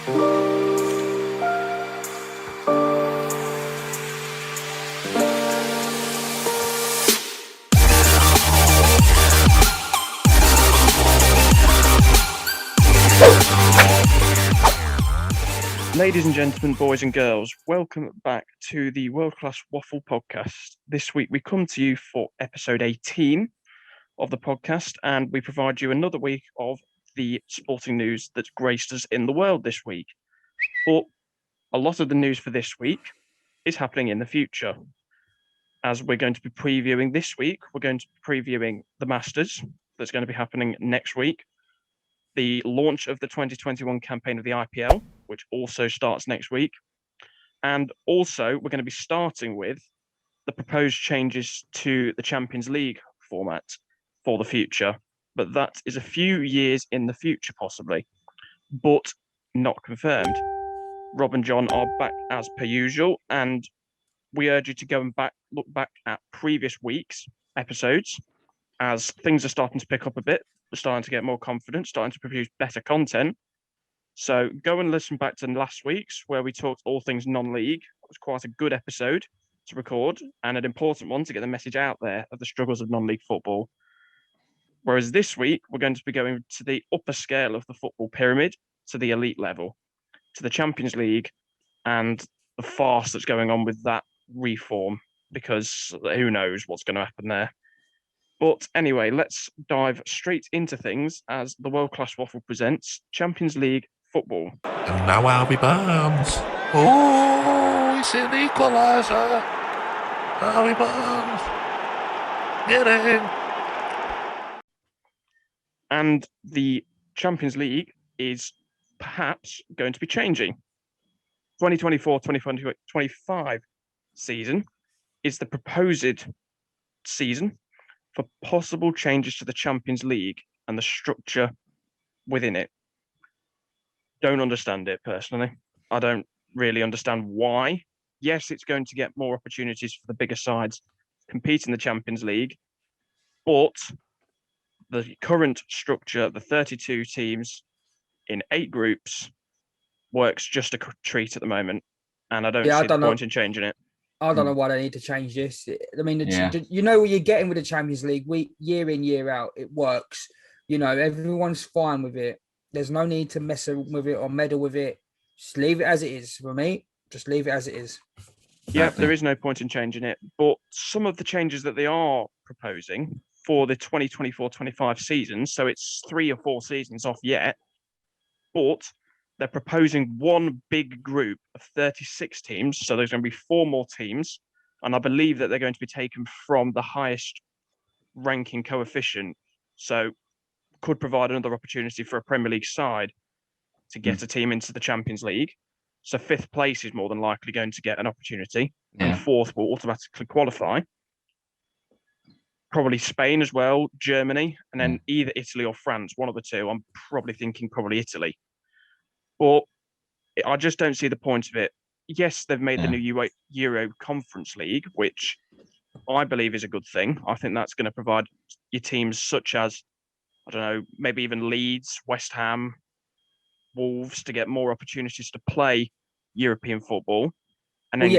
Ladies and gentlemen, boys and girls, welcome back to the World Class Waffle podcast. This week we come to you for episode 18 of the podcast, and we provide you another week of the sporting news that's graced us in the world this week. But a lot of the news for this week is happening in the future. As we're going to be previewing this week, we're going to be previewing the Masters that's going to be happening next week, the launch of the 2021 campaign of the IPL, which also starts next week. And also, we're going to be starting with the proposed changes to the Champions League format for the future. But that is a few years in the future, possibly, but not confirmed. Rob and John are back as per usual, and we urge you to go and look back at previous week's episodes, as things are starting to pick up a bit. We're starting to get more confident, starting to produce better content. So go and listen back to last week's, where we talked all things non-league. It was quite a good episode to record and an important one to get the message out there of the struggles of non-league football. Whereas this week, we're going to be going to the upper scale of the football pyramid, to the elite level, to the Champions League, and the farce that's going on with that reform, because who knows what's going to happen there. But anyway, let's dive straight into things as the World Class Waffle presents Champions League football. And now Harvey Barnes. Oh, it's an equaliser. Harvey Barnes. Get in. And the Champions League is perhaps going to be changing. 2024-2025 season is the proposed season for possible changes to the Champions League and the structure within it. Don't understand it personally. I don't really understand why. Yes, it's going to get more opportunities for the bigger sides compete in the Champions League, but the current structure, the 32 teams in 8 groups, works just a treat at the moment, and I don't see the point in changing it. I don't know why they need to change this. I mean, you know what you're getting with the Champions League, year in, year out. It works. You know, everyone's fine with it. There's no need to mess with it or meddle with it. Just leave it as it is. For me, just leave it as it is. Yeah, there is no point in changing it. But some of the changes that they are proposing for the 2024-25 season, so it's 3 or 4 seasons off yet, but they're proposing one big group of 36 teams. So there's going to be 4 more teams. And I believe that they're going to be taken from the highest ranking coefficient. So could provide another opportunity for a Premier League side to get a team into the Champions League. So 5th place is more than likely going to get an opportunity. And 4th will automatically qualify. Probably Spain as well, Germany, and then either Italy or France, one of the two. I'm probably thinking Italy. But I just don't see the point of it. Yes, they've made the new Euro Conference League, which I believe is a good thing. I think that's going to provide your teams such as, I don't know, maybe even Leeds, West Ham, Wolves to get more opportunities to play European football. And then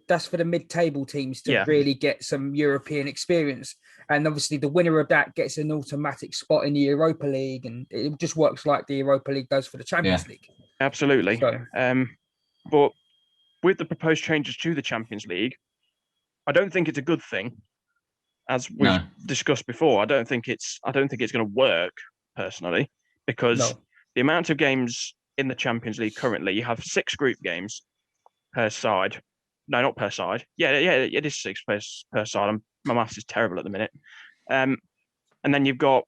that's for the mid-table teams to really get some European experience. And obviously the winner of that gets an automatic spot in the Europa League, and it just works like the Europa League does for the Champions League. Absolutely. So, but with the proposed changes to the Champions League, I don't think it's a good thing. As we discussed before, I don't think it's going to work personally, because the amount of games in the Champions League currently, you have 6 group games per side. No, not per side. Yeah, it is 6 per side. My maths is terrible at the minute. And then you've got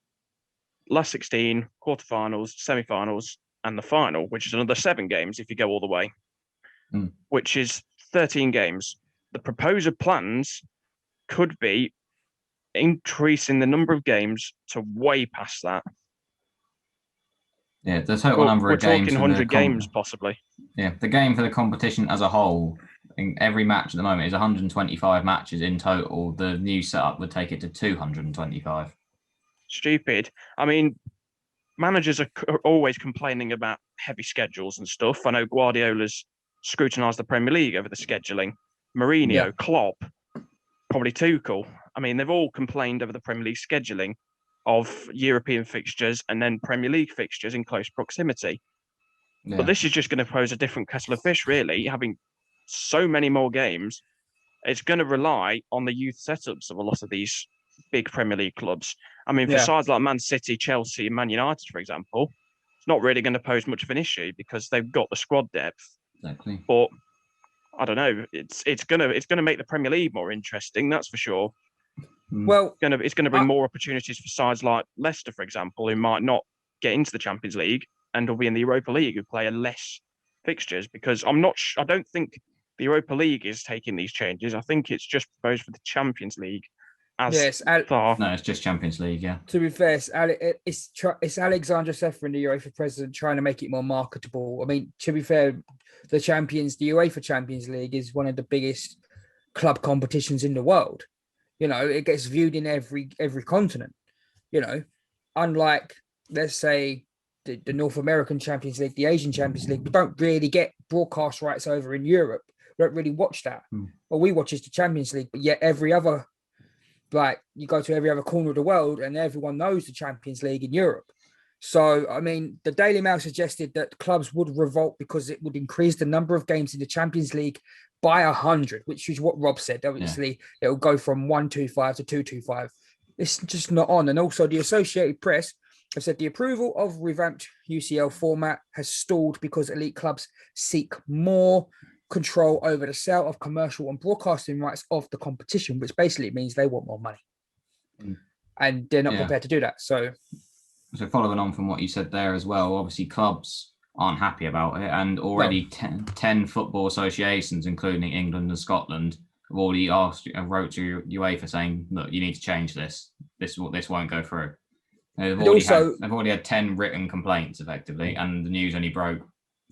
last 16, quarterfinals, semi-finals, and the final, which is another 7 games if you go all the way, which is 13 games. The proposed plans could be increasing the number of games to way past that. Yeah, the total number of games. We're talking 100 games, possibly. Yeah, the game for the competition as a whole, in every match at the moment is 125 matches in total. The new setup would take it to 225. Stupid. I mean, managers are always complaining about heavy schedules and stuff. I know Guardiola's scrutinised the Premier League over the scheduling. Mourinho, Klopp, probably Tuchel. I mean, they've all complained over the Premier League scheduling of European fixtures and then Premier League fixtures in close proximity. Yeah. But this is just going to pose a different kettle of fish, really, having so many more games. It's going to rely on the youth setups of a lot of these big Premier League clubs. I mean, for sides like Man City, Chelsea, and Man United, for example, it's not really going to pose much of an issue because they've got the squad depth. Exactly. But I don't know. It's gonna make the Premier League more interesting. That's for sure. Well, it's gonna bring more opportunities for sides like Leicester, for example, who might not get into the Champions League and will be in the Europa League, who play a less fixtures. Because I don't think the Europa League is taking these changes. I think it's just proposed for the Champions League. No, it's just Champions League. Yeah. To be fair, it's Alexander Sefrin, the UEFA president, trying to make it more marketable. I mean, to be fair, the UEFA Champions League is one of the biggest club competitions in the world. You know, it gets viewed in every continent. You know, unlike, let's say, the North American Champions League, the Asian Champions League, we don't really get broadcast rights over in Europe. We don't really watch that. Well, we watch is the Champions League, but yet you go to every other corner of the world and everyone knows the Champions League in Europe. So, I mean, the Daily Mail suggested that clubs would revolt because it would increase the number of games in the Champions League by 100, which is what Rob said. Obviously, it will go from 125 to 225. It's just not on. And also, the Associated Press have said the approval of revamped UCL format has stalled because elite clubs seek more control over the sale of commercial and broadcasting rights of the competition, which basically means they want more money. And they're not prepared to do that. So following on from what you said there as well, obviously clubs aren't happy about it, and already 10 football associations, including England and Scotland, have already wrote to UEFA saying, look, you need to change this. This won't go through. They've already had 10 written complaints, effectively, and the news only broke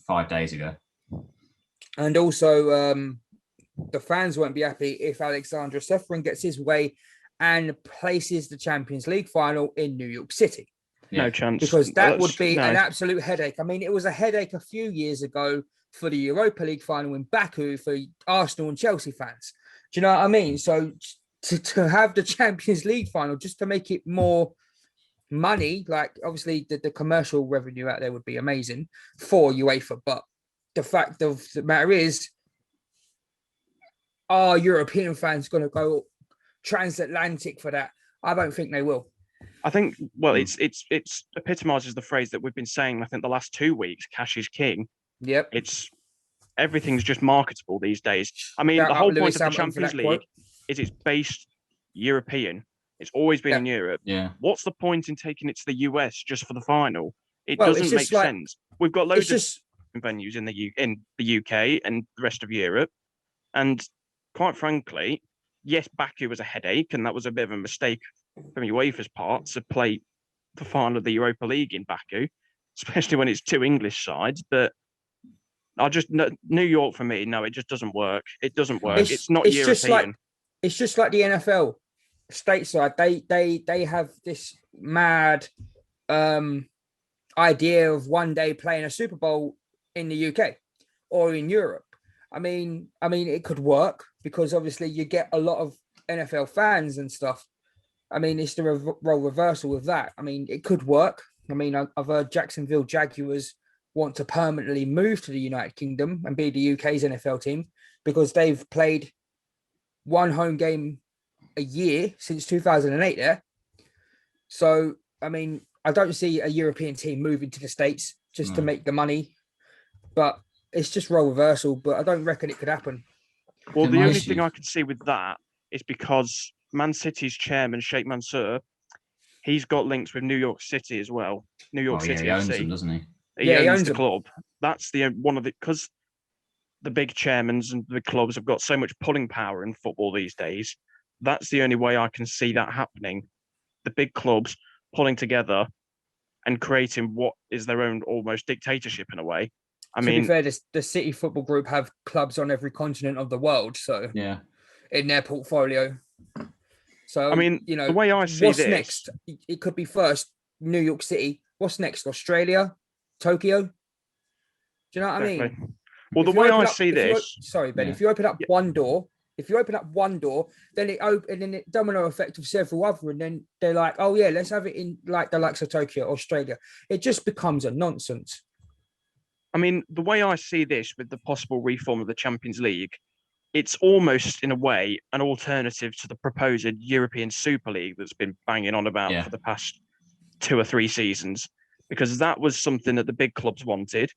5 days ago. And also, the fans won't be happy if Alexander Sefrin gets his way and places the Champions League final in New York City. No chance. Because that would be an absolute headache. I mean, it was a headache a few years ago for the Europa League final in Baku for Arsenal and Chelsea fans. Do you know what I mean? So to have the Champions League final, just to make it more money, like obviously the commercial revenue out there would be amazing for UEFA. But the fact of the matter is, are European fans going to go transatlantic for that? I don't think they will. I think, well, it's epitomizes the phrase that we've been saying, I think, the last 2 weeks, cash is king. Yep. Everything's just marketable these days. I mean, the whole point of the Champions League is it's based European. It's always been in Europe. Yeah. What's the point in taking it to the US just for the final? It doesn't make sense. We've got loads of venues in the UK and the rest of Europe. And quite frankly, yes, Baku was a headache, and that was a bit of a mistake from UEFA's part to play the final of the Europa League in Baku, especially when it's 2 English sides. But New York for me, no, it just doesn't work. It doesn't work. It's not European. It's just like the NFL stateside. They have this mad idea of one day playing a Super Bowl in the UK or in Europe. I mean, it could work because obviously you get a lot of NFL fans and stuff. I mean, it's the role reversal of that. I mean, it could work. I mean, I've heard Jacksonville Jaguars want to permanently move to the United Kingdom and be the UK's NFL team because they've played one home game a year since 2008 there. So, I mean, I don't see a European team moving to the States just to make the money, but it's just role reversal, but I don't reckon it could happen. Well, the only thing I could see with that is because Man City's chairman, Sheikh Mansour, he's got links with New York City as well. New York City he owns FC. them, doesn't he? He owns the club. That's because the big chairmans and the clubs have got so much pulling power in football these days. That's the only way I can see that happening. The big clubs pulling together and creating what is their own almost dictatorship in a way. To be fair, the City Football Group have clubs on every continent of the world, so in their portfolio. So I mean, the way I see what's this, next? It could be first New York City. What's next? Australia, Tokyo. Do you know what I mean? Well, the way I see this, sorry, Ben. If you open up one door, then it domino effect of several other, and then they're like, oh yeah, let's have it in like the likes of Tokyo, Australia. It just becomes a nonsense. I mean, the way I see this with the possible reform of the Champions League, it's almost in a way an alternative to the proposed European Super League that's been banging on about for the past 2 or 3 seasons, because that was something that the big clubs wanted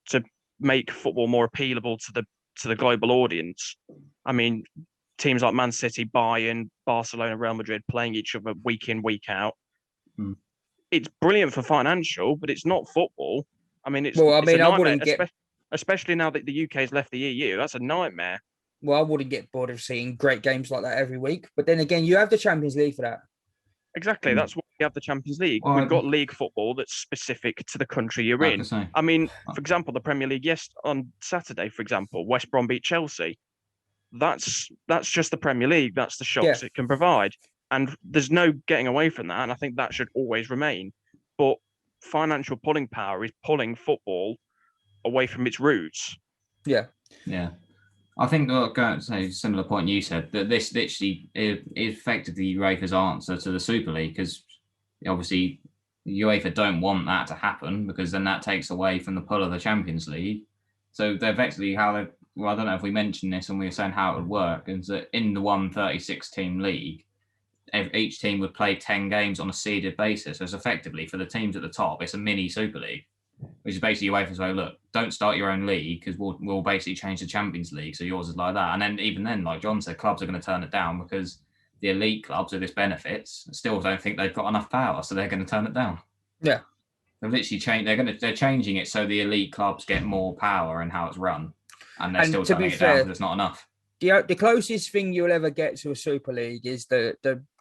to make football more appealable to the global audience. I mean, teams like Man City, Bayern, Barcelona, Real Madrid playing each other week in, week out. It's brilliant for financial, but it's not football. I mean, it's a nightmare, especially now that the UK has left the EU. That's a nightmare. Well, I wouldn't get bored of seeing great games like that every week. But then again, you have the Champions League for that. Exactly. That's why we have the Champions League. We've got league football that's specific to the country you're in. I mean, for example, the Premier League, on Saturday, for example, West Brom beat Chelsea. That's just the Premier League. That's the shocks it can provide. And there's no getting away from that. And I think that should always remain. But financial pulling power is pulling football away from its roots. Yeah. I think going to say a similar point you said, that this literally is effectively UEFA's answer to the Super League, because obviously UEFA don't want that to happen, because then that takes away from the pull of the Champions League. So they're effectively I don't know if we mentioned this when we were saying how it would work, is that in the 136 team league, each team would play 10 games on a seeded basis. So it's effectively, for the teams at the top, it's a mini Super League, which is basically UEFA's way, look, don't start your own league, because we'll basically change the Champions League, so yours is like that. And then even then, like John said, clubs are going to turn it down, because the elite clubs who this benefits still don't think they've got enough power, so they're going to turn it down. Yeah. They've literally changed. They're changing it so the elite clubs get more power in how it's run, and they're still turning it down because it's not enough. The closest thing you'll ever get to a Super League is the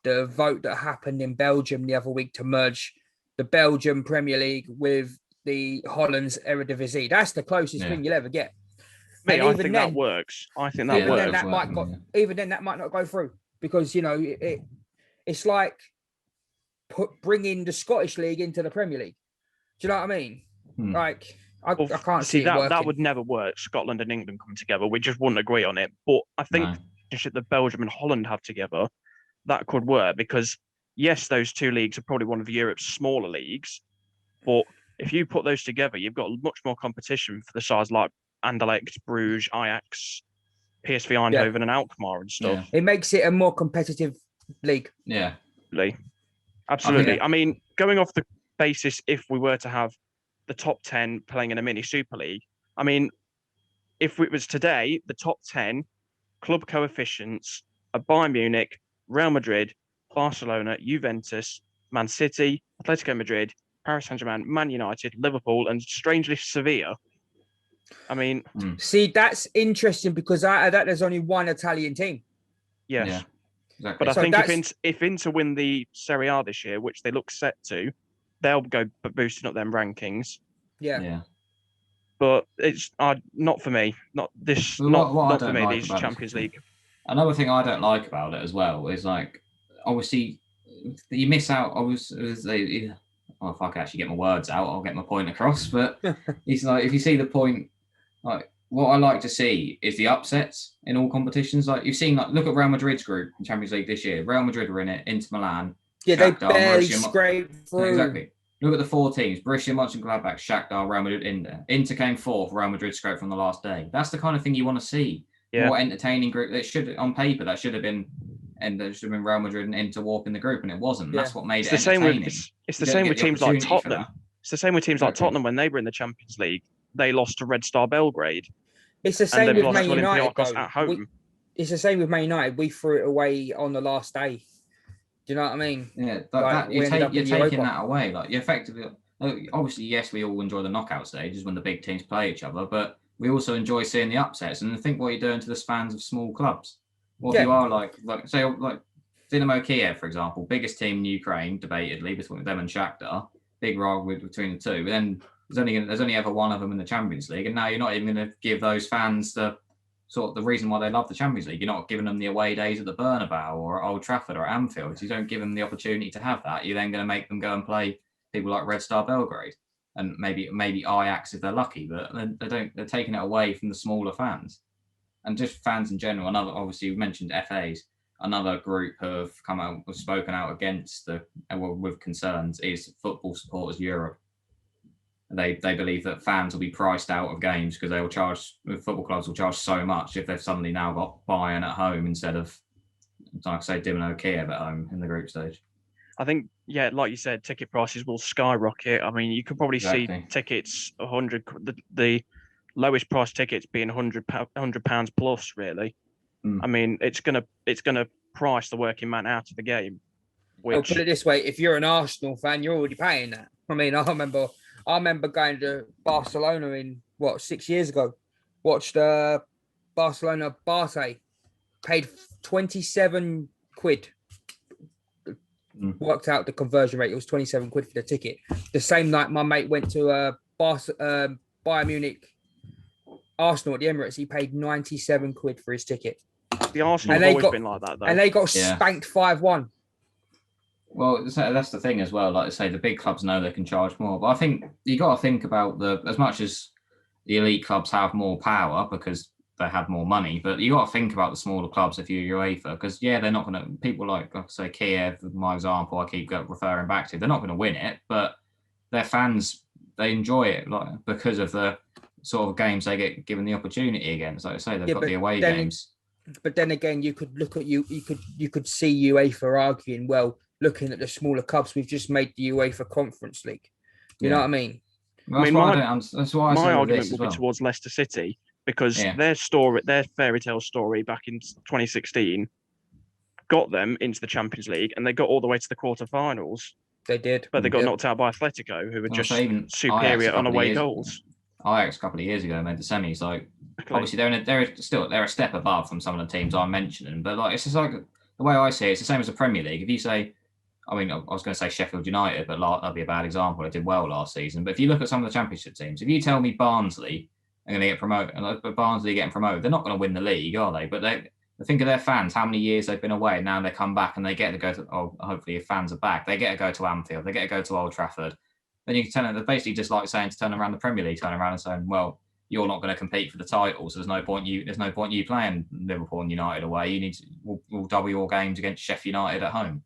vote that happened in Belgium the other week to merge the Belgian Premier League with the Holland's Eredivisie. That's the closest thing you'll ever get. Mate, I think that works. Even then, that might not go through, because it's like bringing the Scottish League into the Premier League. Do you know what I mean? Like, I can't see that. That would never work. Scotland and England come together. We just wouldn't agree on it. But I think just that Belgium and Holland have together, that could work, because yes, those two leagues are probably one of Europe's smaller leagues, but if you put those together, you've got much more competition for the sides like Anderlecht, Bruges, Ajax, PSV Eindhoven, and Alkmaar and stuff. It makes it a more competitive league. Yeah. Absolutely. I mean, going off the basis, if we were to have the top 10 playing in a mini Super League, I mean, if it was today, the top 10 club coefficients are Bayern Munich, Real Madrid, Barcelona, Juventus, Man City, Atletico Madrid, Paris Saint-Germain, Man United, Liverpool, and strangely Sevilla. I mean, see, that's interesting, because out of that, there's only one Italian team. Yes. Yeah, exactly. But I think if Inter win the Serie A this year, which they look set to, they'll go boosting up them rankings. Yeah. But it's not for me. Not this. Not for me. These Champions League. Another thing I don't like about it as well is, like, obviously you miss out. If I can actually get my words out, I'll get my point across. But it's like, if you see the point, like, what I like to see is the upsets in all competitions. Like, you've seen, like, look at Real Madrid's group in Champions League this year. Real Madrid were in it, Inter Milan. Yeah, Shakhtar, they barely scraped through. Exactly. Look at the 4 teams: Borussia Mönchengladbach, Shakhtar, Real Madrid, Inter. Inter came 4th, Real Madrid scraped from the last day. That's the kind of thing you want to see. More entertaining group. That should, on paper, that should have been. And there should have been Real Madrid and Inter walk in the group, and it wasn't. That's what made it entertaining. It's the same with teams like Tottenham. It's the same with teams like Tottenham when they were in the Champions League. They lost to Red Star Belgrade. It's the same with Man United. At home. It's the same with Man United. We threw it away on the last day. Do you know what I mean? Yeah, you're taking that away. Like, you effectively, obviously, yes, we all enjoy the knockout stages when the big teams play each other, but we also enjoy seeing the upsets. And think what you're doing to the fans of small clubs. What if you are like Dynamo Kiev, for example, biggest team in Ukraine, debatedly, between them and Shakhtar, big rivalry between the two. But then there's only ever one of them in the Champions League, and now you're not even going to give those fans the reason why they love the Champions League. You're not giving them the away days at the Bernabeu or at Old Trafford or at Anfield. You don't give them the opportunity to have that. You're then going to make them go and play people like Red Star Belgrade and maybe Ajax if they're lucky, but they're taking it away from the smaller fans and just fans in general. Another, obviously, we mentioned FAs. Another group who have spoken out against with concerns is Football Supporters Europe. They believe that fans will be priced out of games because football clubs will charge so much if they've suddenly now got Bayern at home instead of, like I say, Dinamo Kiev at home in the group stage. I think, like you said, ticket prices will skyrocket. I mean, you could probably see tickets 100, the lowest price tickets being £100 plus, really. I mean, it's gonna price the working man out of the game. I'll put it this way: if you're an Arsenal fan, you're already paying that. I mean, I remember going to Barcelona in 6 years ago. Watched Barcelona Barça, paid 27 quid. Worked out the conversion rate. It was 27 quid for the ticket. The same night, my mate went to Bayern Munich Arsenal at the Emirates. He paid 97 quid for his ticket. The Arsenal have always been like that, though. And they got spanked 5-1. Well, that's the thing as well. Like I say, the big clubs know they can charge more. But I think you got to think about as much as the elite clubs have more power because they have more money, but you got to think about the smaller clubs if you're UEFA because, they're not going to, people like I say, Kiev, my example, I keep referring back to, they're not going to win it, but their fans, they enjoy it because of the sort of games they get given the opportunity against. Like I say, they've got the away games. But then again, you could look at you could see UEFA arguing, well, looking at the smaller clubs, we've just made the UEFA Conference League. You know what I mean? Well, that's why my argument would be towards Leicester City because their fairy tale story back in 2016 got them into the Champions League and they got all the way to the quarterfinals. They did, but they got knocked out by Atletico, who were just superior on away goals. Ajax a couple of years ago made the semis. Obviously they're a step above from some of the teams I'm mentioning, but it's just the way I see it, it's the same as the Premier League. If you say, I was going to say Sheffield United, but that'd be a bad example. They did well last season. But if you look at some of the Championship teams, if you tell me Barnsley are going to get promoted, and Barnsley getting promoted, they're not going to win the league, are they? But they think of their fans, how many years they've been away. Now they come back and they get to go to. Hopefully, if fans are back, they get to go to Anfield. They get to go to Old Trafford. Then you can tell them they're basically just like saying to turn around the Premier League, turn around and saying, well, you're not going to compete for the title, so there's no point you playing Liverpool and United away. We'll double your games against Sheffield United at home.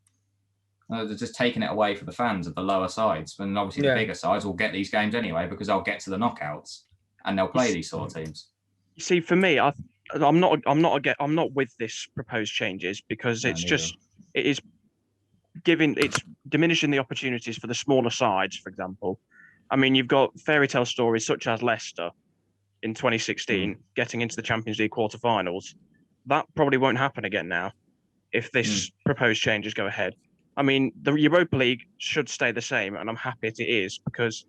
They're just taking it away for the fans of the lower sides, and obviously the bigger sides will get these games anyway because they'll get to the knockouts and they'll play these sort of teams. You see, for me, I'm not with this proposed changes because it's diminishing the opportunities for the smaller sides. For example, I mean, you've got fairy tale stories such as Leicester in 2016 getting into the Champions League quarterfinals. That probably won't happen again now if this proposed changes go ahead. I mean, the Europa League should stay the same, and I'm happy it is because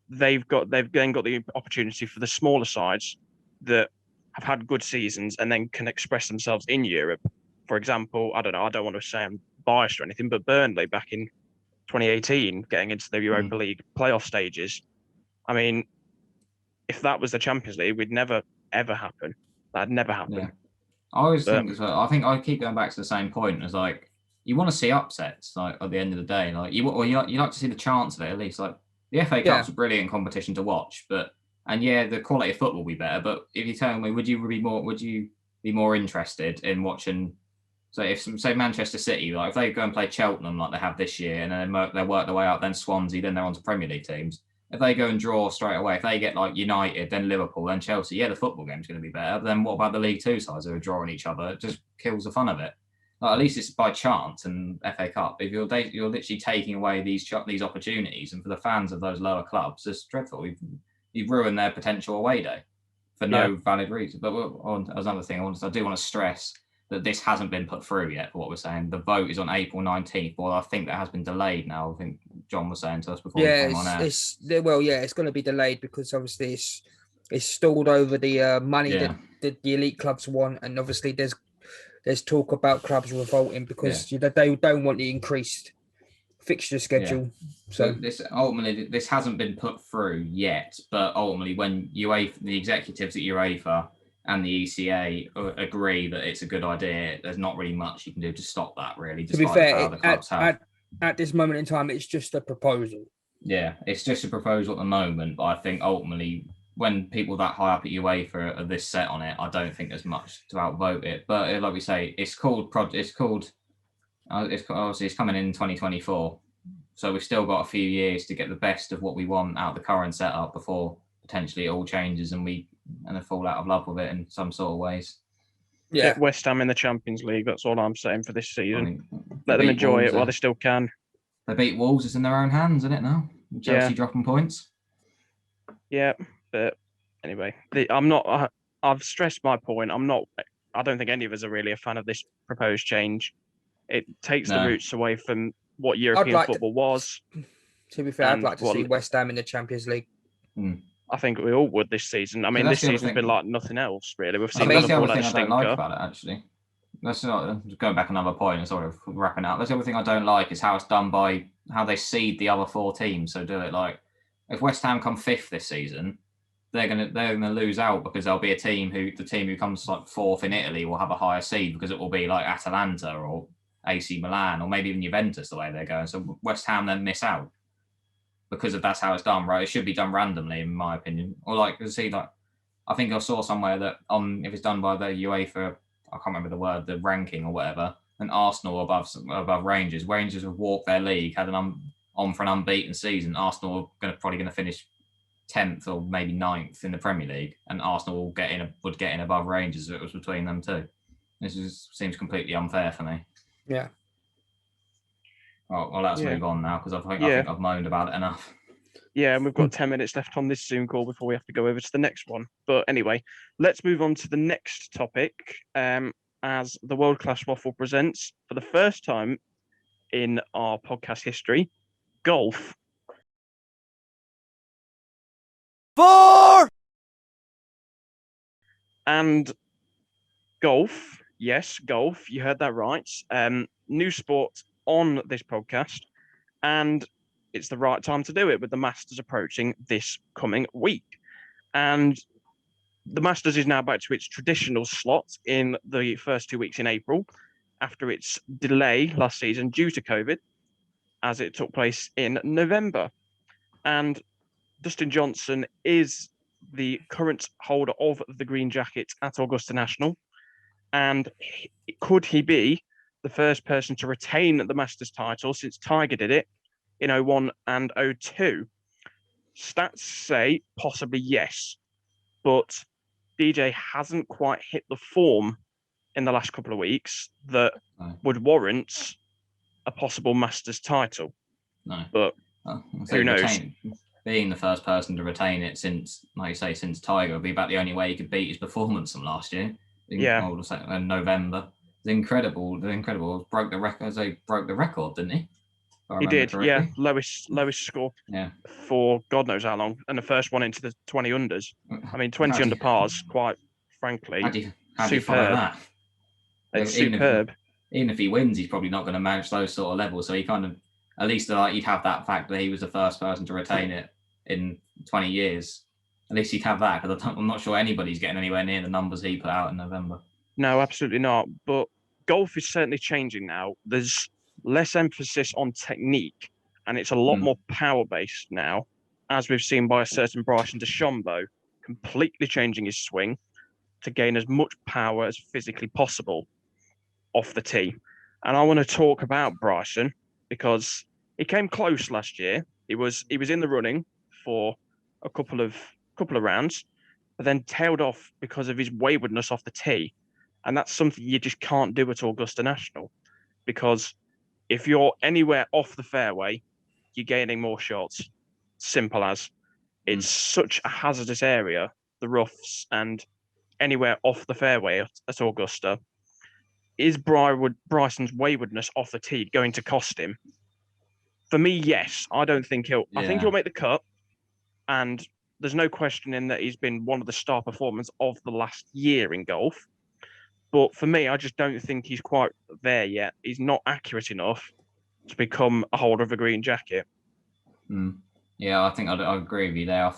they've then got the opportunity for the smaller sides that have had good seasons and then can express themselves in Europe. For example, I don't want to say I'm biased or anything, but Burnley back in 2018 getting into the Europa League playoff stages. I mean, if that was the Champions League, we'd never ever happen. That'd never happen. Yeah. I always think as well. I think I keep going back to the same point as you want to see upsets at the end of the day. You like to see the chance of it at least. The FA Cup's a brilliant competition to watch, the quality of football will be better. But if you tell me, would you be more interested in watching? So if say Manchester City, if they go and play Cheltenham like they have this year, and then they work their way up, then Swansea, then they're on to Premier League teams. If they go and draw straight away, if they get United, then Liverpool, then Chelsea, the football game's going to be better. But then what about the League Two sides who are drawing each other? It just kills the fun of it. At least it's by chance and FA Cup. If you're literally taking away these opportunities, and for the fans of those lower clubs, it's dreadful. You've ruined their potential away day for no valid reason. But as another thing, I do want to stress that this hasn't been put through yet. For what we're saying, the vote is on April 19th. Well, I think that has been delayed now. I think John was saying to us before we came on air. It's going to be delayed because obviously it's stalled over the money that the elite clubs want, and obviously there's talk about clubs revolting because they don't want the increased fixture schedule. So this hasn't been put through yet, but ultimately when the executives at UEFA and the ECA agree that it's a good idea, there's not really much you can do to stop that, really. To be fair, at this moment in time, it's just a proposal. Yeah, it's just a proposal at the moment, but I think ultimately, when people that high up at UEFA are this set on it, I don't think there's much to outvote it. But like we say, it's obviously it's coming in 2024, so we've still got a few years to get the best of what we want out of the current setup before potentially it all changes and they fall out of love with it in some sort of ways. Yeah, Get West Ham in the Champions League. That's all I'm saying for this season. I mean, Let them enjoy it while they still can. They beat Wolves. It's in their own hands, isn't it now? Chelsea dropping points. Yeah, but anyway, I've stressed my point. I don't think any of us are really a fan of this proposed change. It takes the roots away from what European football was. To be fair, I'd like to see West Ham in the Champions League. I think we all would this season. I mean, this season's been like nothing else, really. We've seen that's the Liverpool other thing I don't like stinker. about it, actually. That's not going back another point and sort of wrapping up. That's the other thing I don't like is how it's done by how they seed the other four teams. So do it like if West Ham come fifth this season, they're gonna lose out because there'll be the team who comes like fourth in Italy will have a higher seed because it will be like Atalanta or AC Milan or maybe even Juventus the way they're going. So West Ham then miss out because that's how it's done, right? It should be done randomly, in my opinion. Or like I think I saw somewhere that if it's done by the UEFA. I can't remember the word, the ranking or whatever, and Arsenal above Rangers. Rangers have walked their league, had on for an unbeaten season. Arsenal are probably going to finish 10th or maybe 9th in the Premier League, and Arsenal would get in above Rangers if it was between them two. This seems completely unfair for me. Yeah. Well, let's move on now because I think I've moaned about it enough. Yeah, and we've got 10 minutes left on this Zoom call before we have to go over to the next one. But anyway, let's move on to the next topic as the World Class Waffle presents, for the first time in our podcast history, golf. 4! And golf, yes, golf, you heard that right. New sport on this podcast. And it's the right time to do it with the Masters approaching this coming week. And the Masters is now back to its traditional slot in the first 2 weeks in April after its delay last season due to COVID, as it took place in November. And Dustin Johnson is the current holder of the green jacket at Augusta National. And could he be the first person to retain the Masters title since Tiger did it in 01 and 02? Stats say possibly yes, but DJ hasn't quite hit the form in the last couple of weeks that would warrant a possible Masters title. No. But who knows? Being the first person to retain it since, like you say, since Tiger would be about the only way he could beat his performance from last year. In November. It's incredible. Broke the record. They broke the record, didn't he? He did, yeah. Lowest score for God knows how long, and the first one into the 20 unders. I mean, 20 under pars, quite frankly, how do you follow that? It's superb. Even if he wins, he's probably not going to manage those sort of levels. So he kind of, at least he'd have that fact that he was the first person to retain it in 20 years. At least he'd have that, because I'm not sure anybody's getting anywhere near the numbers he put out in November. No, absolutely not. But golf is certainly changing now. There's less emphasis on technique, and it's a lot more power-based now, as we've seen by a certain Bryson DeChambeau completely changing his swing to gain as much power as physically possible off the tee. And I want to talk about Bryson because he came close last year. He was in the running for a couple of rounds, but then tailed off because of his waywardness off the tee. And that's something you just can't do at Augusta National, because if you're anywhere off the fairway, you're gaining more shots. Simple as. It's such a hazardous area, the roughs, and anywhere off the fairway at Augusta. Is Bryson's waywardness off the tee going to cost him? For me, yes. I don't think he'll. Yeah. I think he'll make the cut, and there's no questioning that he's been one of the star performers of the last year in golf. But for me, I just don't think he's quite there yet. He's not accurate enough to become a holder of a green jacket. Yeah, I think I agree with you there.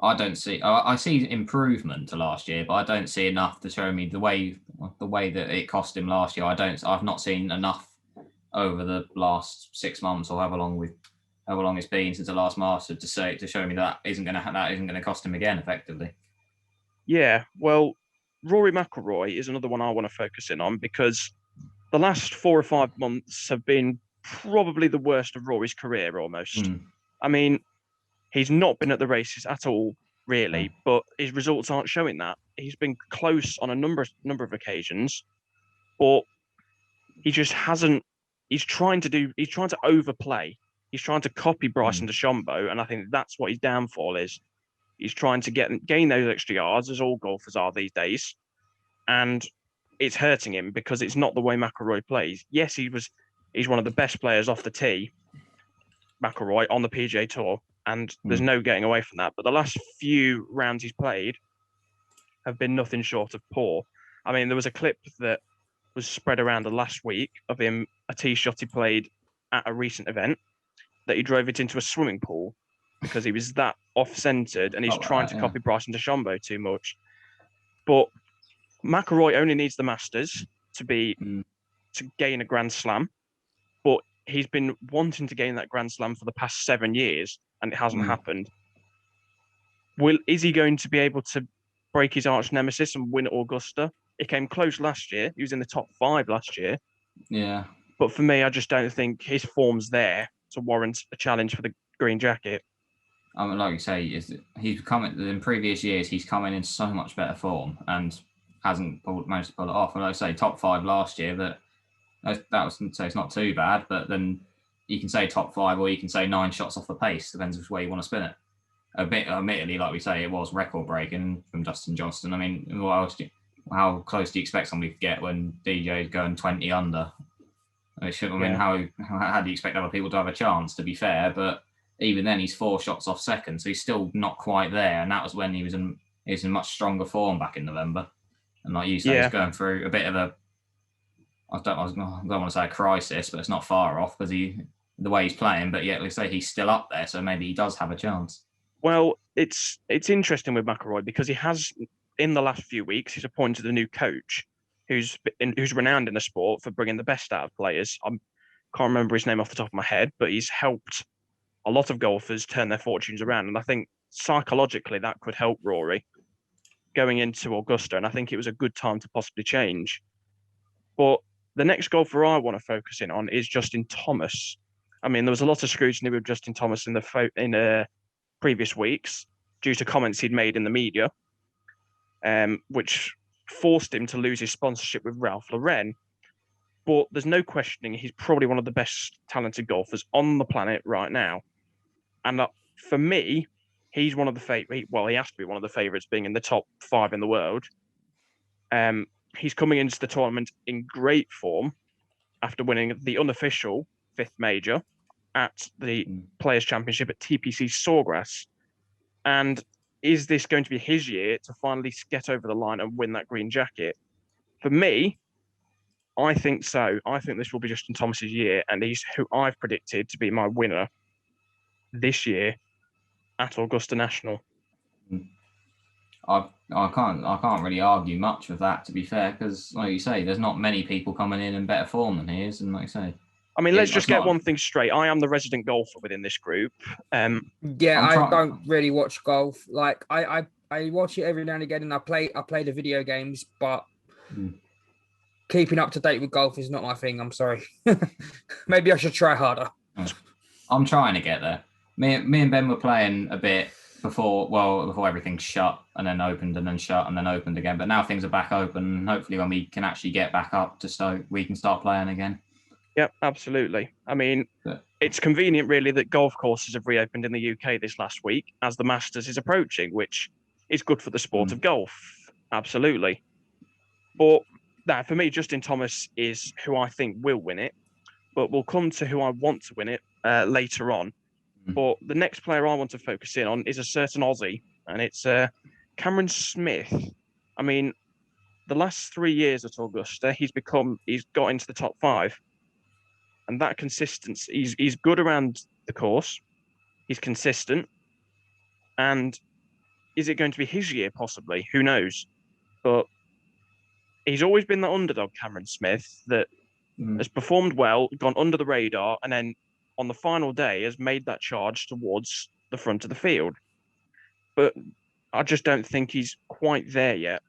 I see improvement to last year, but I don't see enough to show me the way that it cost him last year. I've not seen enough over the last 6 months or however long it's been since the last Master to show me that isn't going to cost him again effectively. Yeah, well, Rory McIlroy is another one I want to focus in on because the last 4 or 5 months have been probably the worst of Rory's career almost. I mean, he's not been at the races at all, really, but his results aren't showing that. He's been close on a number of occasions, but he just hasn't. He's trying to overplay. He's trying to copy Bryson DeChambeau, and I think that's what his downfall is. He's trying to gain those extra yards, as all golfers are these days, and it's hurting him because it's not the way McIlroy plays. Yes, he's one of the best players off the tee, McIlroy, on the PGA Tour, and there's no getting away from that. But the last few rounds he's played have been nothing short of poor. I mean, there was a clip that was spread around the last week of him, a tee shot he played at a recent event, that he drove it into a swimming pool because he was that off-centered and he's trying to copy Bryson DeChambeau too much. But McIlroy only needs the Masters to gain a Grand Slam, but he's been wanting to gain that Grand Slam for the past 7 years and it hasn't happened. Is he going to be able to break his arch nemesis and win at Augusta? It came close last year. He was in the top 5 last year. Yeah. But for me, I just don't think his form's there to warrant a challenge for the green jacket. I mean, like you say, he's come in previous years. He's come in so much better form and hasn't managed to pull it off. And like I say, top 5 last year, but it's not too bad. But then you can say top 5, or you can say 9 shots off the pace. Depends which way you want to spin it. Admittedly, like we say, it was record breaking from Dustin Johnson. I mean, how close do you expect somebody to get when DJ is going 20 under? How do you expect other people to have a chance, to be fair? But even then, he's 4 shots off second, so he's still not quite there. And that was when he was in much stronger form back in November. And like you say, he's going through a bit of I don't want to say a crisis, but it's not far off because the way he's playing. But yet, let's say he's still up there, so maybe he does have a chance. Well, it's interesting with McIlroy because he has, in the last few weeks, he's appointed a new coach who's renowned in the sport for bringing the best out of players. I can't remember his name off the top of my head, but he's helped a lot of golfers turn their fortunes around. And I think psychologically that could help Rory going into Augusta. And I think it was a good time to possibly change. But the next golfer I want to focus in on is Justin Thomas. I mean, there was a lot of scrutiny with Justin Thomas in previous weeks due to comments he'd made in the media, which forced him to lose his sponsorship with Ralph Lauren. But there's no questioning he's probably one of the best talented golfers on the planet right now. And for me, he's one of the favorite. Well, he has to be one of the favorites, being in the top 5 in the world. He's coming into the tournament in great form after winning the unofficial 5th major at the Players' Championship at TPC Sawgrass. And is this going to be his year to finally get over the line and win that green jacket? For me, I think so. I think this will be Justin Thomas's year, and he's who I've predicted to be my winner this year at Augusta National. I can't really argue much with that, to be fair, because like you say, there's not many people coming in better form than he is, and like I say, I mean, let's just get one thing straight. I am the resident golfer within this group. I don't really watch golf. Like I watch it every now and again, and I play the video games, but keeping up to date with golf is not my thing. I'm sorry. Maybe I should try harder. I'm trying to get there. Me and Ben were playing a bit before everything shut and then opened and then shut and then opened again. But now things are back open. Hopefully, when we can actually get back up to Stoke, we can start playing again. Yep, absolutely. I mean, it's convenient, really, that golf courses have reopened in the UK this last week as the Masters is approaching, which is good for the sport of golf. Absolutely. But for me, Justin Thomas is who I think will win it, but we'll come to who I want to win it later on. But the next player I want to focus in on is a certain Aussie, and it's Cameron Smith. I mean, the last 3 years at Augusta, he's got into the top 5. And that consistency, he's good around the course. He's consistent. And is it going to be his year, possibly? Who knows? But he's always been the underdog, Cameron Smith, that has performed well, gone under the radar, and then on the final day has made that charge towards the front of the field. But I just don't think he's quite there yet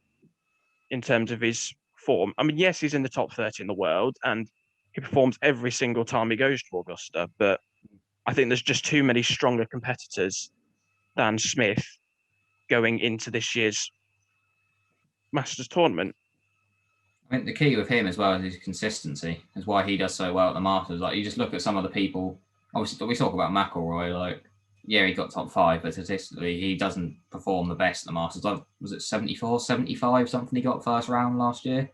in terms of his form. I mean, yes, he's in the top 30 in the world and he performs every single time he goes to Augusta, but I think there's just too many stronger competitors than Smith going into this year's Masters tournament. I think the key with him as well is his consistency, is why he does so well at the Masters. Like, you just look at some of the people, obviously we talk about McIlroy, like, yeah, he got top 5, but statistically he doesn't perform the best at the Masters. Like, was it 74, 75, something he got first round last year?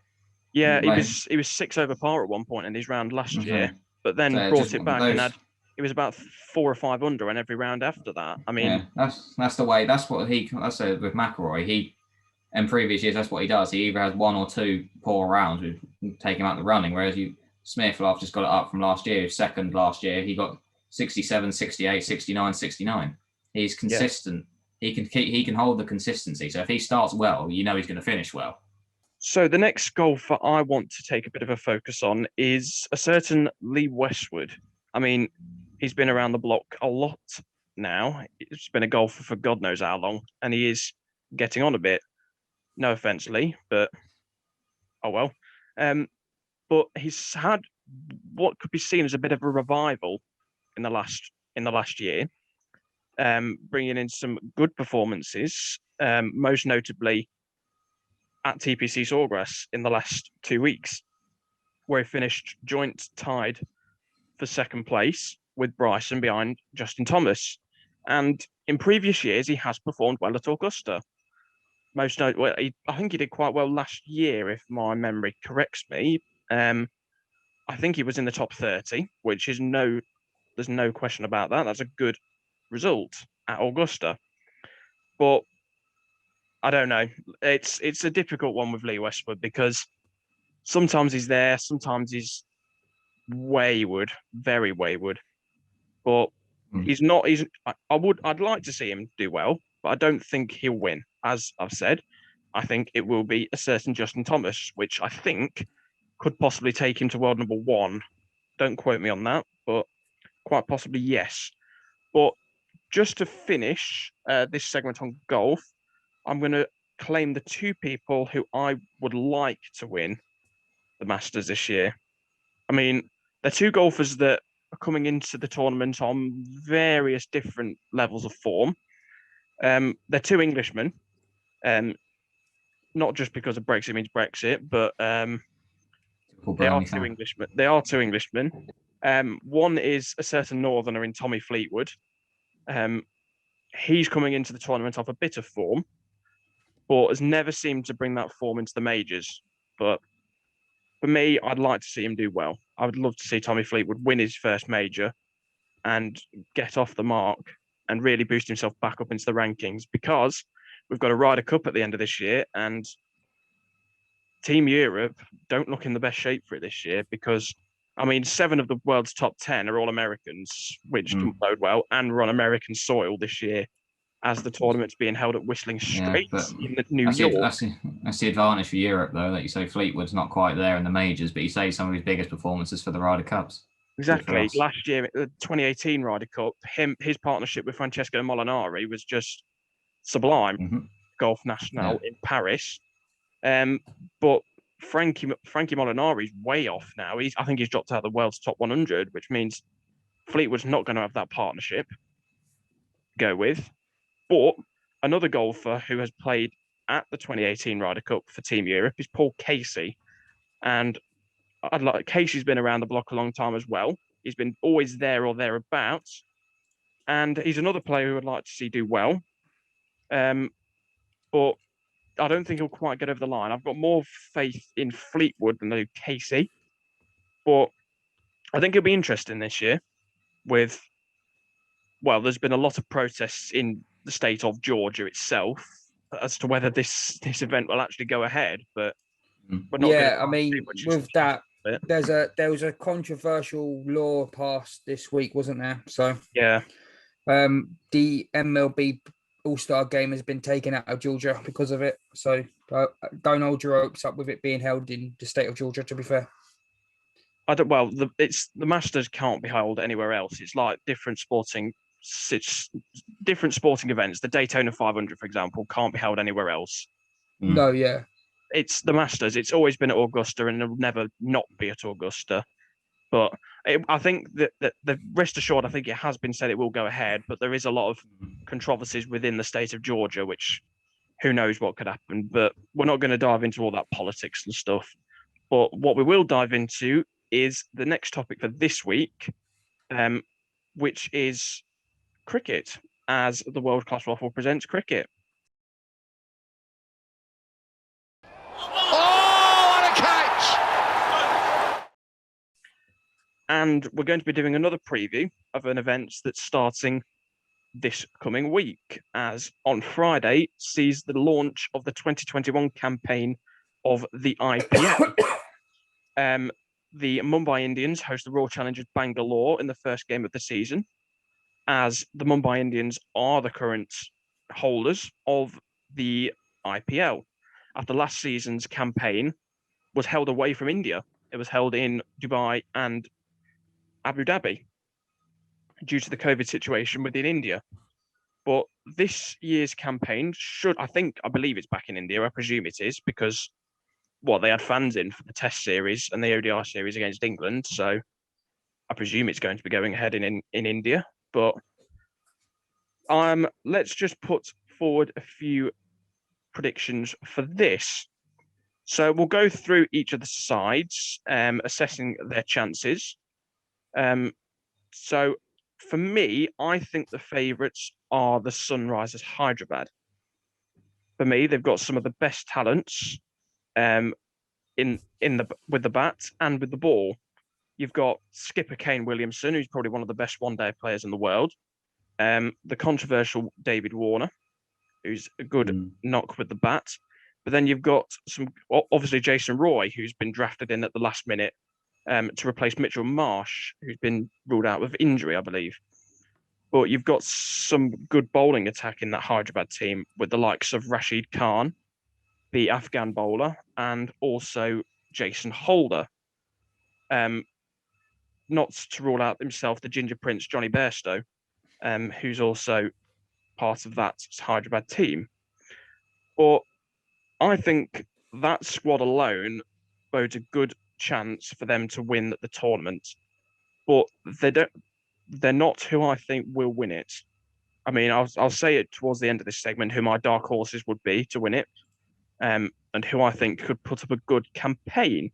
Yeah, he was 6 over par at one point in his round last year, but then brought it back and it was about 4 or 5 under in every round after that. I mean, that's the way. That's what I said with McIlroy. He in previous years, that's what he does. He either has 1 or 2 poor rounds which take him out the running. Whereas Smith, I've just got it up from last year. Second last year, he got 67, 68, 69, 69. He's consistent. Yeah. He can hold the consistency. So if he starts well, he's going to finish well. So the next golfer I want to take a bit of a focus on is a certain Lee Westwood. I mean, he's been around the block a lot now. He's been a golfer for God knows how long, and he is getting on a bit. No offense, Lee, but oh well. But he's had what could be seen as a bit of a revival in the last year, bringing in some good performances, most notably at TPC Sawgrass in the last 2 weeks, where he finished joint tied for second place with Bryson behind Justin Thomas. And in previous years, he has performed well at Augusta. I think he did quite well last year, if my memory corrects me. I think he was in the top 30, which is there's no question about that. That's a good result at Augusta. But I don't know. It's a difficult one with Lee Westwood because sometimes he's there, sometimes he's wayward, very wayward. But he's not. I'd like to see him do well, but I don't think he'll win. As I've said, I think it will be a certain Justin Thomas, which I think could possibly take him to world number 1. Don't quote me on that, but quite possibly yes. But just to finish this segment on golf, I'm going to claim the 2 people who I would like to win the Masters this year. I mean, they're 2 golfers that are coming into the tournament on various different levels of form. They're 2 Englishmen. Not just because of Brexit means Brexit, but they are 2 Englishmen. They are 2 Englishmen. One is a certain Northerner in Tommy Fleetwood. He's coming into the tournament off a bit of form, but has never seemed to bring that form into the majors. But for me, I'd like to see him do well. I would love to see Tommy Fleetwood win his first major and get off the mark and really boost himself back up into the rankings, because we've got a Ryder Cup at the end of this year, and Team Europe don't look in the best shape for it this year because, I mean, 7 of the world's top 10 are all Americans, which don't bode well, and we're on American soil this year as the tournament's being held at Whistling Straits in New York. That's the advantage for Europe, though, that you say Fleetwood's not quite there in the majors, but you say some of his biggest performances for the Ryder Cups. Exactly. Last year, the 2018 Ryder Cup, his partnership with Francesco Molinari was just sublime. Golf National in Paris. But Frankie Molinari's way off now. I think he's dropped out of the world's top 100, which means Fleetwood's not going to have that partnership to go with. But another golfer who has played at the 2018 Ryder Cup for Team Europe is Paul Casey. And Casey's been around the block a long time as well. He's been always there or thereabouts. And he's another player who I'd like to see do well. But I don't think he'll quite get over the line. I've got more faith in Fleetwood than I do Casey. But I think it'll be interesting this year there's been a lot of protests in the state of Georgia itself as to whether this event will actually go ahead. But we're not with that, there was a controversial law passed this week, wasn't there? So yeah, the MLB All-Star game has been taken out of Georgia because of it. So don't hold your hopes up with it being held in the state of Georgia, to be fair. I don't. Well, the Masters can't be held anywhere else. It's like it's different sporting events. The Daytona 500, for example, can't be held anywhere else. No, yeah. It's the Masters. It's always been at Augusta, and it'll never not be at Augusta. But I think that the rest assured, I think it has been said it will go ahead, but there is a lot of controversies within the state of Georgia, which who knows what could happen. But we're not going to dive into all that politics and stuff. But what we will dive into is the next topic for this week, which is cricket, as the World Class Waffle presents cricket. Oh, what a catch! And we're going to be doing another preview of an event that's starting this coming week, as on Friday sees the launch of the 2021 campaign of the IPL. The Mumbai Indians host the Royal Challengers Bangalore in the first game of the season, as the Mumbai Indians are the current holders of the IPL. After last season's campaign was held away from India, it was held in Dubai and Abu Dhabi due to the COVID situation within India. But this year's campaign I believe it's back in India. I presume it is because they had fans in for the Test series and the ODI series against England. So I presume it's going to be going ahead in India. But let's just put forward a few predictions for this. So we'll go through each of the sides, assessing their chances. So for me, I think the favourites are the Sunrisers Hyderabad. For me, they've got some of the best talents with the bat and with the ball. You've got skipper Kane Williamson, who's probably one of the best one-day players in the world. The controversial David Warner, who's a good knock with the bat. But then you've got obviously Jason Roy, who's been drafted in at the last minute to replace Mitchell Marsh, who's been ruled out with injury, I believe. But you've got some good bowling attack in that Hyderabad team with the likes of Rashid Khan, the Afghan bowler, and also Jason Holder. Not to rule out himself, the Ginger Prince, Johnny Bairstow, who's also part of that Hyderabad team. But I think that squad alone bodes a good chance for them to win the tournament. But they're not who I think will win it. I mean, I'll say it towards the end of this segment who my dark horses would be to win it, and who I think could put up a good campaign.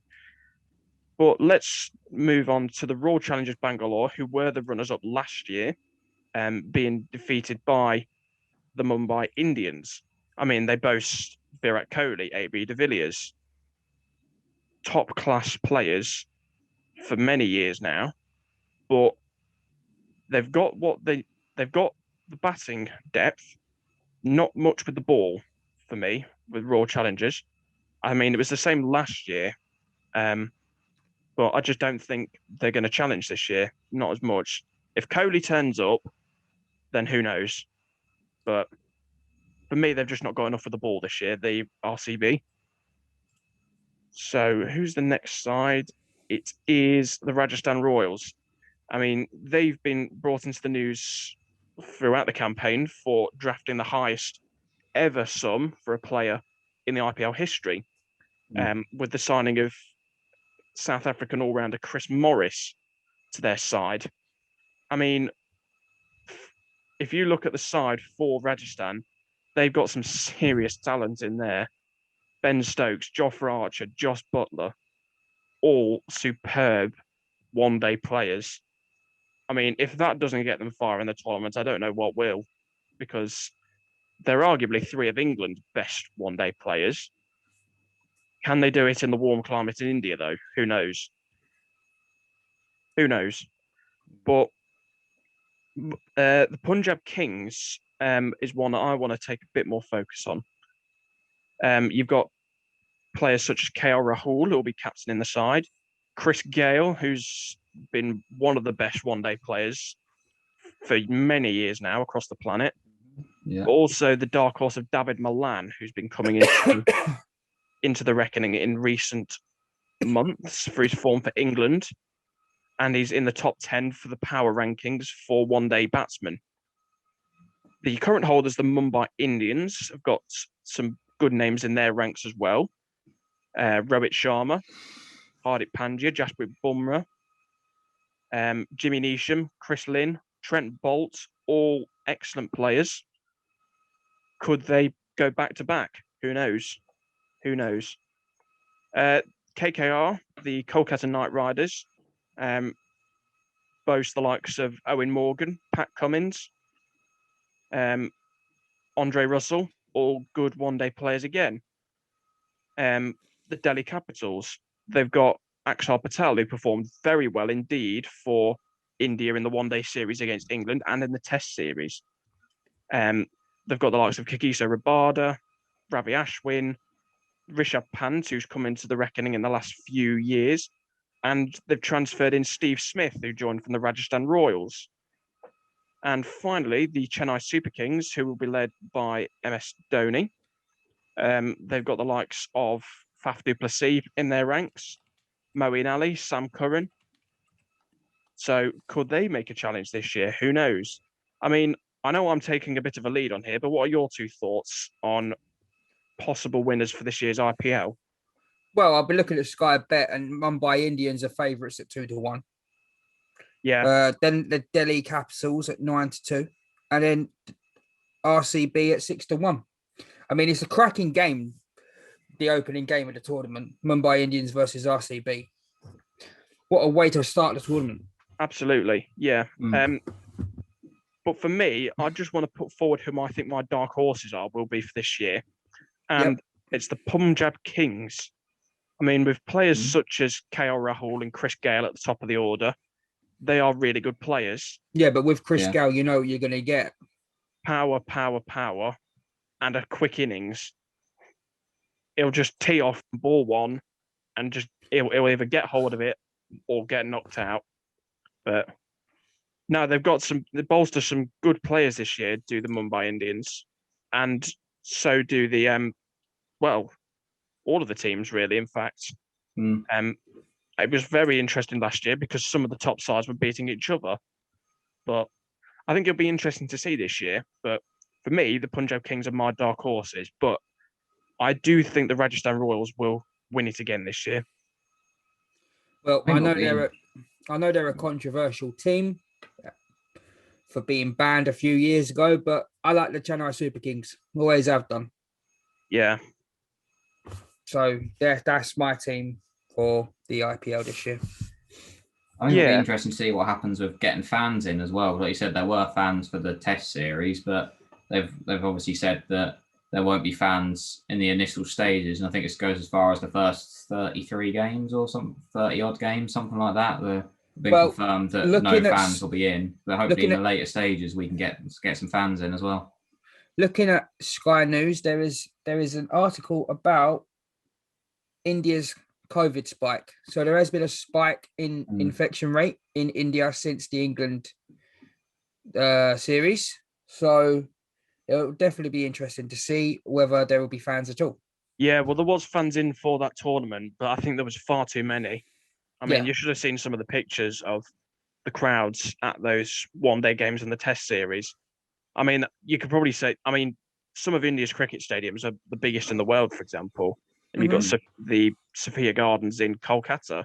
But let's move on to the Royal Challengers Bangalore, who were the runners-up last year, being defeated by the Mumbai Indians. I mean, they boast Virat Kohli, AB de Villiers, top-class players for many years now, but they've got the batting depth, not much with the ball for me with Royal Challengers. I mean, it was the same last year, but I just don't think they're going to challenge this year, not as much. If Kohli turns up, then who knows? But for me, they've just not got enough of the ball this year, the RCB. So who's the next side? It is the Rajasthan Royals. I mean, they've been brought into the news throughout the campaign for drafting the highest ever sum for a player in the IPL history, with the signing of South African all-rounder Chris Morris to their side. I mean, if you look at the side for Rajasthan, they've got some serious talent in there. Ben Stokes, Jofra Archer, Josh Butler, all superb one-day players. I mean, if that doesn't get them far in the tournament, I don't know what will, because they're arguably three of England's best one-day players. Can they do it in the warm climate in India, though? Who knows? Who knows? But the Punjab Kings is one that I want to take a bit more focus on. You've got players such as KL Rahul, who will be captaining the side, Chris Gale, who's been one of the best one-day players for many years now across the planet. Yeah. But also the dark horse of David Malan, who's been coming into the reckoning in recent months for his form for England, and he's in the top 10 for the power rankings for one-day batsmen. The current holders, the Mumbai Indians, have got some good names in their ranks as well. Rohit Sharma, Hardik Pandya, Jasprit Bumrah, Jimmy Neesham, Chris Lynn, Trent Bolt, all excellent players. Could they go back to back? Who knows? KKR, the Kolkata Knight Riders, boast the likes of Owen Morgan, Pat Cummins, Andre Russell, all good one-day players again. The Delhi Capitals, they've got Akshar Patel, who performed very well indeed for India in the one-day series against England and in the Test series. They've got the likes of Kagiso Rabada, Ravi Ashwin, Rishabh Pant, who's come into the reckoning in the last few years, and they've transferred in Steve Smith, who joined from the Rajasthan Royals. And finally, the Chennai Super Kings, who will be led by MS Dhoni. They've got the likes of Faf du Plessis in their ranks, Moeen Ali, Sam Curran. So could they make a challenge this year? Who knows? I mean, I know I'm taking a bit of a lead on here, but what are your two thoughts on possible winners for this year's IPL? Well, I'll be looking at Sky Bet, and Mumbai Indians are favourites at 2-1. Yeah. Then the Delhi Capitals at 9-2, and then RCB at 6-1. I mean, it's a cracking game, the opening game of the tournament, Mumbai Indians versus RCB. What a way to start the tournament. Absolutely, yeah. But for me, I just want to put forward whom I think my dark horses will be for this year. And It's the Punjab Kings. I mean, with players such as KL Rahul and Chris Gale at the top of the order, they are really good players. Yeah, but with Chris Gale, you know what you're going to get. Power, and a quick innings. He'll just tee off ball one and just he'll either get hold of it or get knocked out. But no, they bolster some good players this year, do the Mumbai Indians. And so do the all of the teams really, in fact. It was very interesting last year because some of the top sides were beating each other. But I think it'll be interesting to see this year. But for me, the Punjab Kings are my dark horses. But I do think the Rajasthan Royals will win it again this year. Well, I know they're a controversial team for being banned a few years ago, but I like the Chennai Super Kings. Always have done. Yeah. So that's my team for the IPL this year. I think it'll be interesting to see what happens with getting fans in as well. Like you said, there were fans for the Test series, but they've obviously said that there won't be fans in the initial stages, and I think it goes as far as the first 33 games or 30-odd games, something like that. They've been confirmed that no fans will be in, but hopefully in the later stages we can get some fans in as well. Looking at Sky News, there is an article about India's COVID spike. So there has been a spike in infection rate in India since the England series. So it'll definitely be interesting to see whether there will be fans at all. Yeah, well, there was fans in for that tournament, but I think there was far too many. I mean, you should have seen some of the pictures of the crowds at those one-day games in the Test series. I mean, you could probably say, some of India's cricket stadiums are the biggest in the world, for example. And you've got the Sophia Gardens in Kolkata,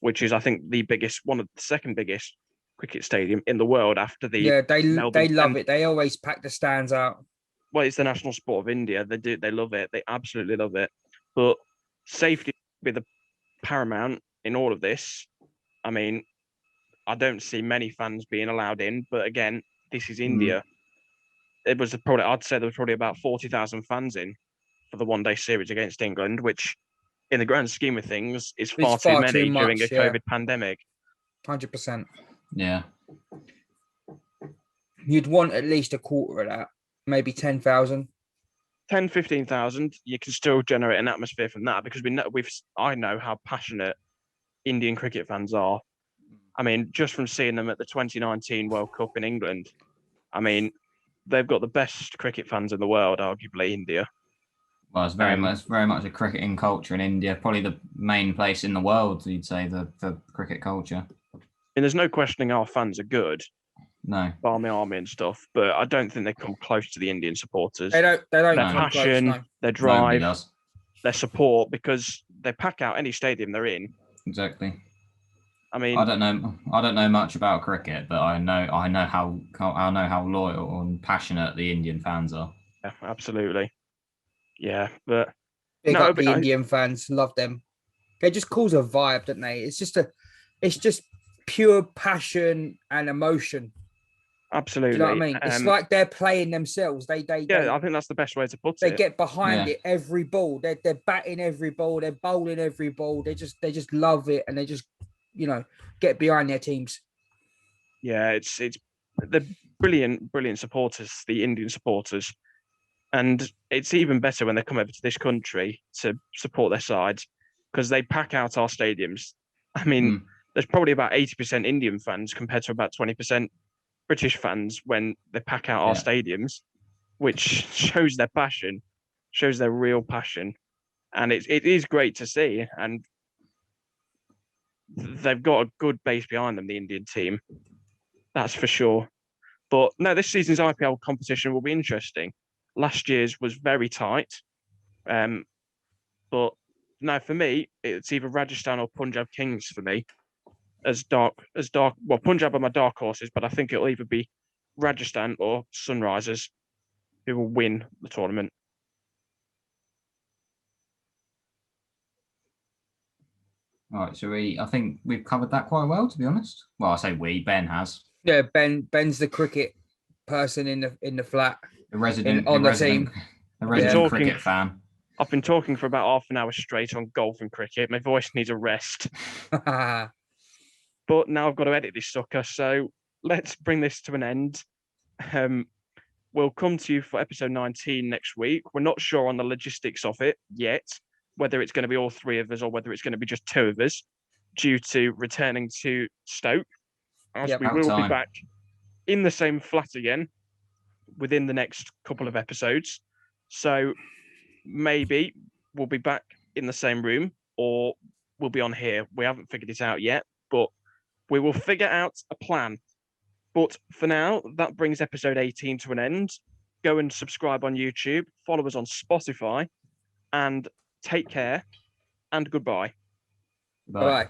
which is, I think, the second biggest cricket stadium in the world after the. Yeah, they love it. They always pack the stands out. Well, it's the national sport of India. They love it. They absolutely love it. But safety will be the paramount in all of this. I mean, I don't see many fans being allowed in, but again, this is India. I'd say there was probably about 40,000 fans in for the one-day series against England, which, in the grand scheme of things, is far too many during a COVID pandemic. 100%. Yeah. You'd want at least a quarter of that, maybe 10,000. 10, 15,000, you can still generate an atmosphere from that because I know how passionate Indian cricket fans are. I mean, just from seeing them at the 2019 World Cup in England, I mean, they've got the best cricket fans in the world, arguably, India. Well, it's very much a cricketing culture in India. Probably the main place in the world, you'd say, the cricket culture. And there's no questioning our fans are good, No. Barmy Army and stuff, but I don't think they come close to the Indian supporters. They don't Their come passion, close, no. their drive, their support, because they pack out any stadium they're in. Exactly. I mean, I don't know much about cricket, but I know how loyal and passionate the Indian fans are. Yeah, absolutely. Yeah, but Big up the Indian fans, love them. They just cause a vibe, don't they? It's just pure passion and emotion. Absolutely. Do you know what I mean? It's like they're playing themselves. I think that's the best way to put it. They get behind it every ball. They're batting every ball. They're bowling every ball. They just love it, and they just get behind their teams. Yeah, it's the brilliant supporters, the Indian supporters, and it's even better when they come over to this country to support their sides because they pack out our stadiums. I mean, there's probably about 80% Indian fans compared to about 20% British fans when they pack out our stadiums, which shows their passion, shows their real passion. And it is great to see. And they've got a good base behind them, the Indian team. That's for sure. But no, this season's IPL competition will be interesting. Last year's was very tight. But no, for me, it's either Rajasthan or Punjab Kings for me. Well, Punjab are my dark horses, but I think it'll either be Rajasthan or Sunrisers who will win the tournament. All right, so I think we've covered that quite well, to be honest. Well, I say Ben has. Yeah, Ben's the cricket person in the flat. The resident team. The resident cricket fan. I've been talking for about half an hour straight on golf and cricket. My voice needs a rest. But now I've got to edit this sucker, so let's bring this to an end. We'll come to you for episode 19 next week. We're not sure on the logistics of it yet, whether it's going to be all three of us or whether it's going to be just two of us, due to returning to Stoke. We will be back in the same flat again within the next couple of episodes. So maybe we'll be back in the same room or we'll be on here. We haven't figured it out yet, but we will figure out a plan. But for now, that brings episode 18 to an end. Go and subscribe on YouTube, follow us on Spotify, and take care and goodbye. Bye.